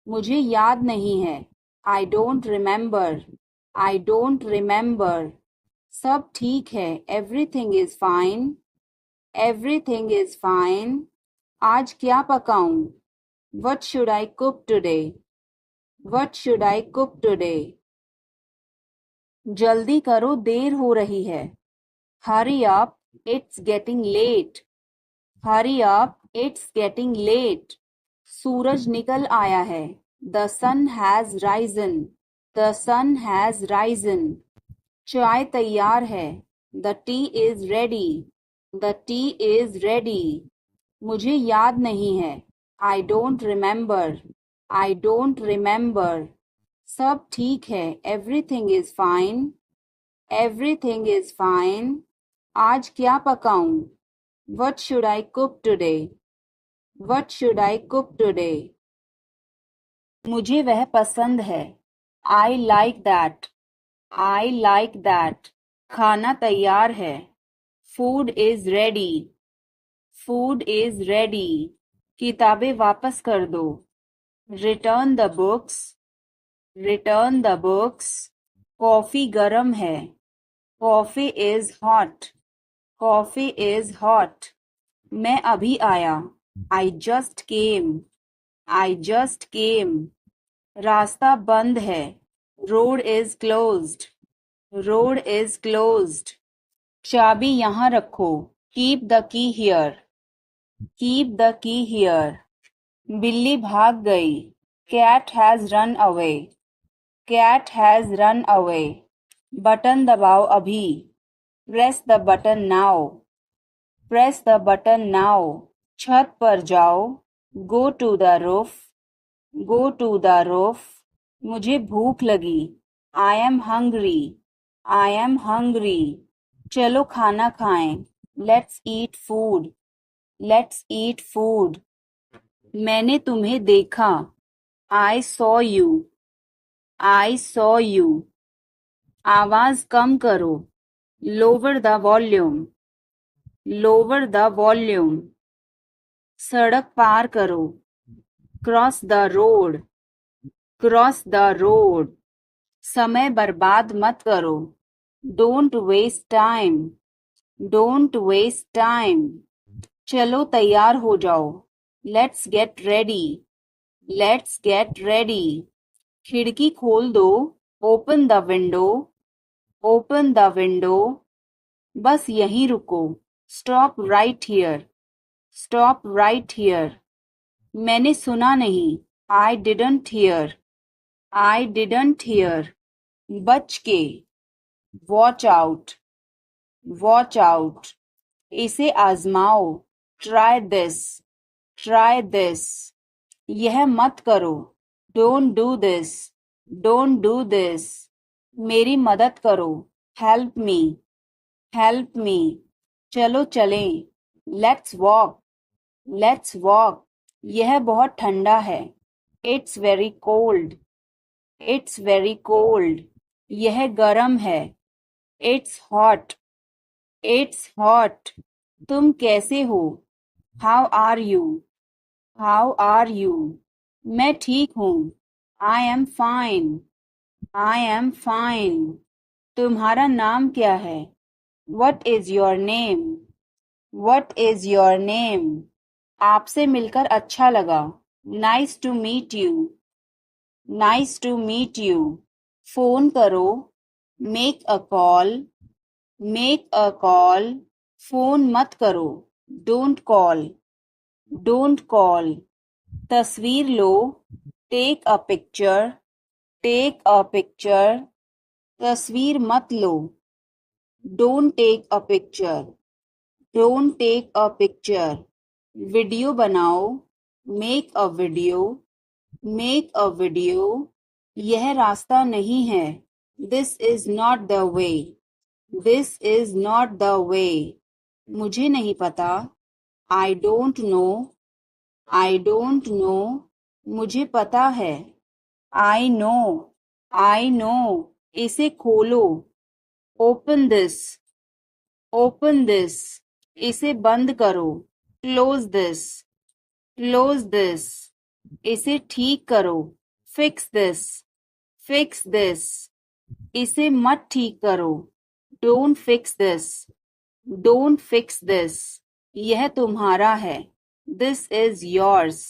मुझे याद नहीं है. I don't remember. I don't remember. सब ठीक है. Everything is fine. Everything is fine. आज क्या पकाऊं? What should I cook today? What should I cook today? जल्दी करो, देर हो रही है. Hurry up, it's getting late. Hurry up, it's getting late. सूरज निकल आया है. The sun has risen. The sun has risen. चाय तैयार है. The tea is ready. The tea is ready. मुझे याद नहीं है. I don't remember. I don't remember. सब ठीक है. Everything is fine. Everything is fine. आज क्या पकाऊं? What should I cook today? What should I cook today? मुझे वह पसंद है. I like that. I like that. खाना तैयार है. Food is ready. Food is ready. किताबें वापस कर दो. Return the books. Return the books. Coffee गरम है. Coffee is hot. Coffee is hot. मैं अभी आया. I just came. I just came. रास्ता बंद है. Road is closed. Road is closed. चाबी यहाँ रखो. Keep the key here. Keep the key here. बिल्ली भाग गई. Cat has run away. Cat has run away. Button दबाओ अभी. Press the button now. Press the button now. छत पर जाओ. Go to the roof. Go to the roof. मुझे भूख लगी. I am hungry. I am hungry. चलो खाना खाएं। Let's eat food. Let's eat food. मैंने तुम्हें देखा। I saw you. I saw you. आवाज कम करो। Lower the volume. Lower the volume. सड़क पार करो। Cross the road. Cross the road. समय बर्बाद मत करो। Don't waste time. Don't waste time. चलो तैयार हो जाओ। Let's get ready. Let's get ready. खिड़की खोल दो। Open the window. Open the window. बस यहीं रुको। Stop right here. Stop right here. मैंने सुना नहीं। I didn't hear. I didn't hear. बच के। Watch out. Watch out. इसे आजमाओ। Try this. Try this. यह मत करो। Don't do this. Don't do this. मेरी मदद करो। Help me. Help me. चलो चलें। Let's walk. Let's walk. यह बहुत ठंडा है। It's very cold. It's very cold. यह गर्म है। It's hot. It's hot. तुम कैसे हो? How are you? How are you? मैं ठीक हूँ। I am fine. I am fine. तुम्हारा नाम क्या है? What is your name? What is your name? आपसे मिलकर अच्छा लगा। Nice to meet you. Nice to meet you. Phone करो। Make a call. Make a call. Phone मत करो। Don't call. Don't call. तस्वीर लो। Take a picture. Take a picture. तस्वीर मत लो। Don't take a picture. Don't take a picture. Video बनाओ। Make a video. Make a video. यह रास्ता नहीं है। This is not the way. This is not the way. मुझे नहीं पता। I don't know. I don't know. मुझे पता है। I know. I know. इसे खोलो। Open this. Open this. इसे बंद करो। Close this. Close this. इसे ठीक करो। Fix this. Fix this. इसे मत ठीक करो। Don't fix this. Don't fix this. यह तुम्हारा है। This is yours.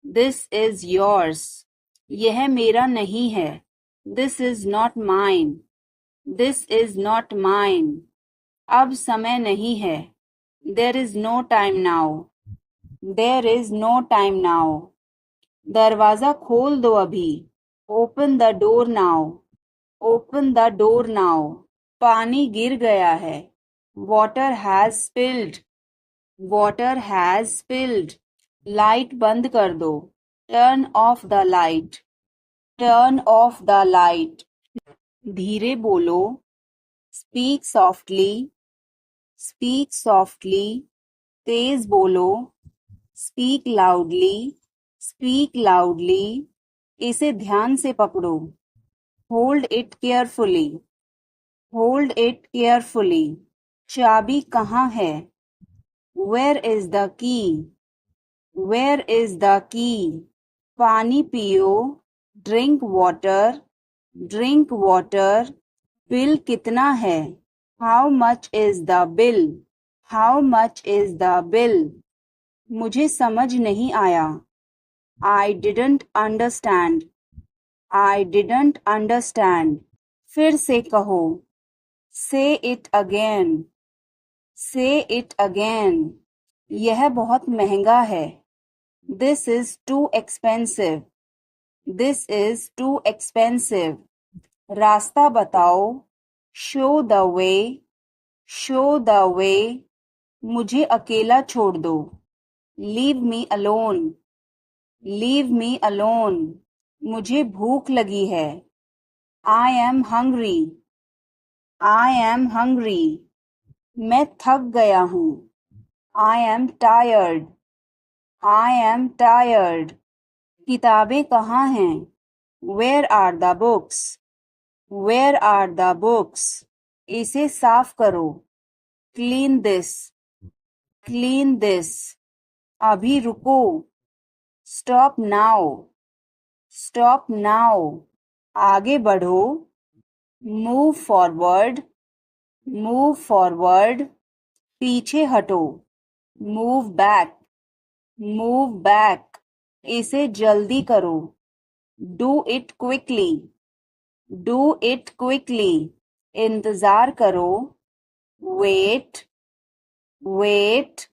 This is yours. यह मेरा नहीं है। This is not mine. This is not mine. अब समय नहीं है। There is no time now. There is no time now. दरवाजा खोल दो अभी। Open the door now. Open the door now. पानी गिर गया है। Water has spilled. Water has spilled. Light बंद कर दो। Turn off the light. Turn off the light. धीरे बोलो। Speak softly. Speak softly. तेज बोलो। Speak loudly. Speak loudly. इसे ध्यान से पकड़ो। Hold it carefully. Hold it carefully. चाबी कहाँ है? Where is the key? Where is the key? पानी पियो। Drink water. Drink water. Bill कितना है? How much is the bill? How much is the bill? मुझे समझ नहीं आया। I didn't understand. I didn't understand. फिर से कहो। Say it again. Say it again. यह बहुत महंगा है। This is too expensive. This is too expensive. रास्ता बताओ। Show the way. Show the way. मुझे अकेला छोड़ दो। Leave me alone. Leave me alone. मुझे भूख लगी है। I am hungry. I am hungry. मैं थक गया हूँ। I am tired. I am tired. किताबें कहाँ हैं? Where are the books? Where are the books? इसे साफ करो। Clean this. Clean this. अभी रुको। Stop now. Stop now. आगे बढ़ो। Move forward. Move forward. पीछे हटो। Move back. Move back. इसे जल्दी करो। Do it quickly. Do it quickly. इंतजार करो। Wait. Wait.